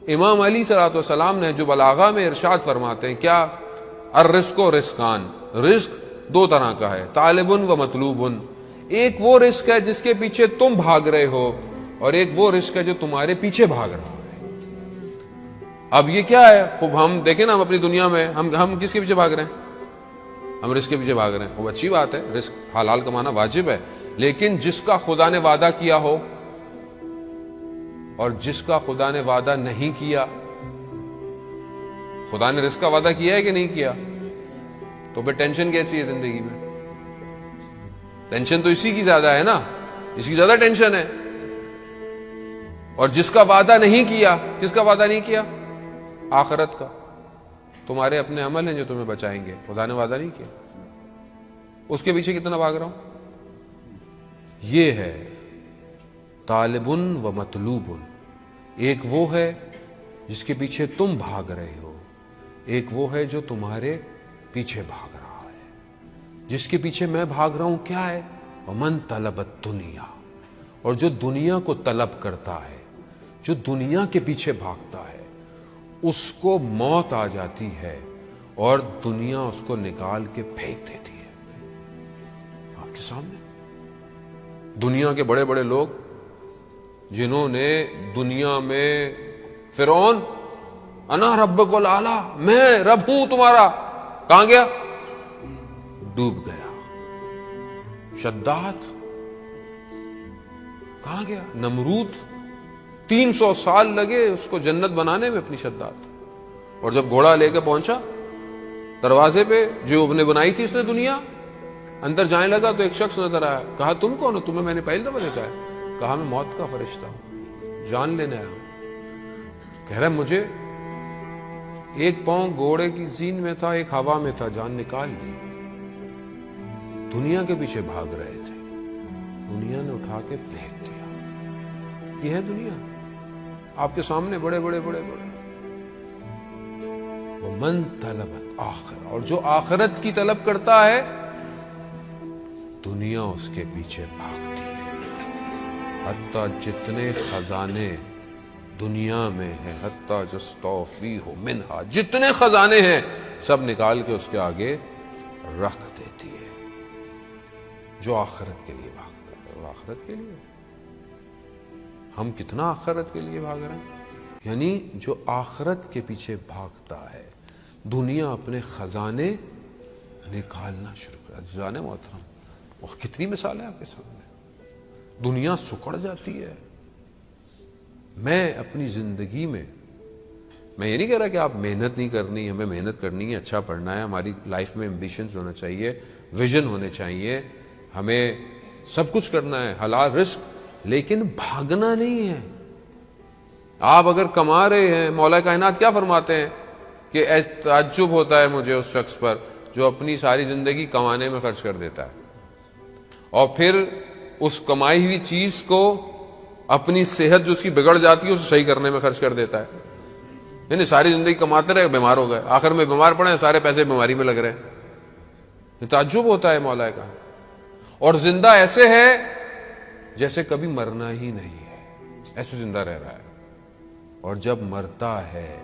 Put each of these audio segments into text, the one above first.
امام علی صلی اللہ علیہ وسلم نے جو بلاغہ میں ارشاد فرماتے ہیں کیا، الرزق و رزقان، رزق دو طرح کا ہے، طالب و مطلوب، ایک وہ رزق ہے جس کے پیچھے تم بھاگ رہے ہو، اور ایک وہ رزق ہے جو تمہارے پیچھے بھاگ رہا ہے۔ اب یہ کیا ہے؟ خوب ہم دیکھیں نا، ہم اپنی دنیا میں ہم کس کے پیچھے بھاگ رہے ہیں؟ ہم رزق کے پیچھے بھاگ رہے ہیں۔ وہ اچھی بات ہے، رزق حلال کمانا واجب ہے، لیکن جس کا خدا نے وعدہ کیا ہو اور جس کا خدا نے وعدہ نہیں کیا، خدا نے رزق کا وعدہ کیا ہے کہ نہیں کیا؟ تو پھر ٹینشن کیسی ہے زندگی میں؟ ٹینشن تو اسی کی زیادہ ہے نا، اسی کی زیادہ ٹینشن ہے۔ اور جس کا وعدہ نہیں کیا، کس کا وعدہ نہیں کیا؟ آخرت کا۔ تمہارے اپنے عمل ہیں جو تمہیں بچائیں گے، خدا نے وعدہ نہیں کیا، اس کے پیچھے کتنا بھاگ رہا ہوں۔ یہ ہے طالب و مطلوب، ایک وہ ہے جس کے پیچھے تم بھاگ رہے ہو، ایک وہ ہے جو تمہارے پیچھے بھاگ رہا ہے۔ جس کے پیچھے میں بھاگ رہا ہوں کیا ہے؟ ومن طلب الدنیا، اور جو دنیا کو طلب کرتا ہے، جو دنیا کے پیچھے بھاگتا ہے، اس کو موت آ جاتی ہے اور دنیا اس کو نکال کے پھینک دیتی ہے۔ آپ کے سامنے دنیا کے بڑے بڑے لوگ جنہوں نے دنیا میں فرعون، انا ربک الاعلی، میں رب ہوں تمہارا، کہاں گیا؟ ڈوب گیا۔ شداد کہاں گیا؟ نمرود 300 سال لگے اس کو جنت بنانے میں اپنی شداد، اور جب گھوڑا لے کے پہنچا دروازے پہ جو نے بنائی تھی اس نے دنیا، اندر جانے لگا تو ایک شخص نظر آیا، کہا تم کون ہو؟ تمہیں میں نے پہلی دفعہ دیکھا ہے۔ کہا میں موت کا فرشتہ ہوں، جان لینے آیا ہوں۔ کہہ رہا مجھے ایک پاؤں گھوڑے کی زین میں تھا، ایک ہوا میں تھا، جان نکال لی۔ دنیا کے پیچھے بھاگ رہے تھے، دنیا نے اٹھا کے پھینک دیا۔ یہ ہے دنیا آپ کے سامنے، بڑے بڑے بڑے بڑے۔ ومن طلب الآخرہ، اور جو آخرت کی طلب کرتا ہے، دنیا اس کے پیچھے بھاگتی ہے۔ حتیٰ جتنے خزانے دنیا میں ہیں، حتیٰ یستوفیہ منہا، جتنے خزانے ہیں سب نکال کے اس کے آگے رکھ دیتی ہے۔ جو آخرت کے لیے بھاگتا ہے، اور آخرت کے لیے ہم کتنا آخرت کے لیے بھاگ رہے ہیں؟ یعنی جو آخرت کے پیچھے بھاگتا ہے، دنیا اپنے خزانے نکالنا شروع کر۔ عزیزان محترم، اور کتنی مثال ہے آپ کے سامنے، دنیا سکڑ جاتی ہے۔ میں اپنی زندگی میں یہ نہیں کہہ رہا کہ آپ محنت نہیں کرنی، ہمیں محنت کرنی ہے، اچھا پڑھنا ہے، ہماری لائف میں ایمبیشنز ہونا چاہیے، ویژن ہونے چاہیے، ہمیں سب کچھ کرنا ہے، حلال رزق، لیکن بھاگنا نہیں ہے۔ آپ اگر کما رہے ہیں، مولا کائنات کیا فرماتے ہیں کہ تعجب ہوتا ہے مجھے اس شخص پر جو اپنی ساری زندگی کمانے میں خرچ کر دیتا ہے، اور پھر اس کمائی ہوئی چیز کو اپنی صحت جو اس کی بگڑ جاتی ہے اسے صحیح کرنے میں خرچ کر دیتا ہے۔ یعنی ساری زندگی کماتے رہے، بیمار ہو گئے، آخر میں بیمار پڑے، سارے پیسے بیماری میں لگ رہے ہیں۔ یہ تعجب ہوتا ہے مولا کا۔ اور زندہ ایسے ہے جیسے کبھی مرنا ہی نہیں ہے، ایسے زندہ رہ رہا ہے، اور جب مرتا ہے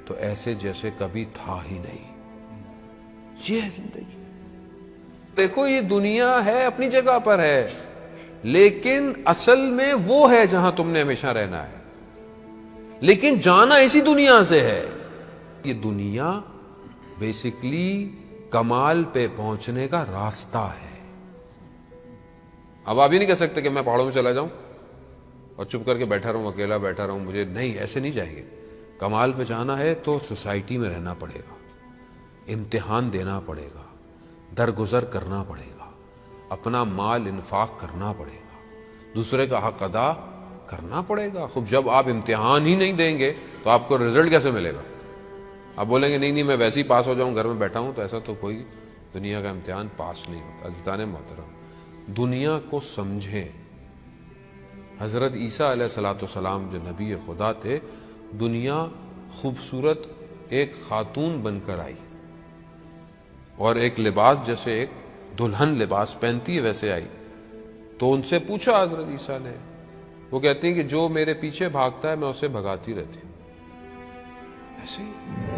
تو ایسے جیسے کبھی تھا ہی نہیں۔ یہ ہے زندگی۔ دیکھو یہ دنیا ہے، اپنی جگہ پر ہے، لیکن اصل میں وہ ہے جہاں تم نے ہمیشہ رہنا ہے، لیکن جانا اسی دنیا سے ہے۔ یہ دنیا بیسیکلی کمال پہ پہنچنے کا راستہ ہے۔ اب آپ یہ نہیں کہہ سکتے کہ میں پہاڑوں میں چلا جاؤں اور چپ کر کے بیٹھا رہوں، اکیلا بیٹھا رہوں، مجھے نہیں، ایسے نہیں جائیں گے۔ کمال پہ جانا ہے تو سوسائٹی میں رہنا پڑے گا، امتحان دینا پڑے گا، درگزر کرنا پڑے گا، اپنا مال انفاق کرنا پڑے گا، دوسرے کا حق ادا کرنا پڑے گا۔ خوب جب آپ امتحان ہی نہیں دیں گے تو آپ کو رزلٹ کیسے ملے گا؟ آپ بولیں گے نہیں میں ویسے ہی پاس ہو جاؤں، گھر میں بیٹھا ہوں، تو ایسا تو کوئی دنیا کا امتحان پاس نہیں ہوتا۔ عزیزان محترم، دنیا کو سمجھیں۔ حضرت عیسیٰ علیہ السلام جو نبی خدا تھے، دنیا خوبصورت ایک خاتون بن کر آئی، اور ایک لباس جیسے ایک دلہن لباس پہنتی ہے ویسے آئی۔ تو ان سے پوچھا حضرت عیسیٰ نے، وہ کہتے ہیں کہ جو میرے پیچھے بھاگتا ہے میں اسے بھگاتی رہتی ہوں۔ ایسے ہی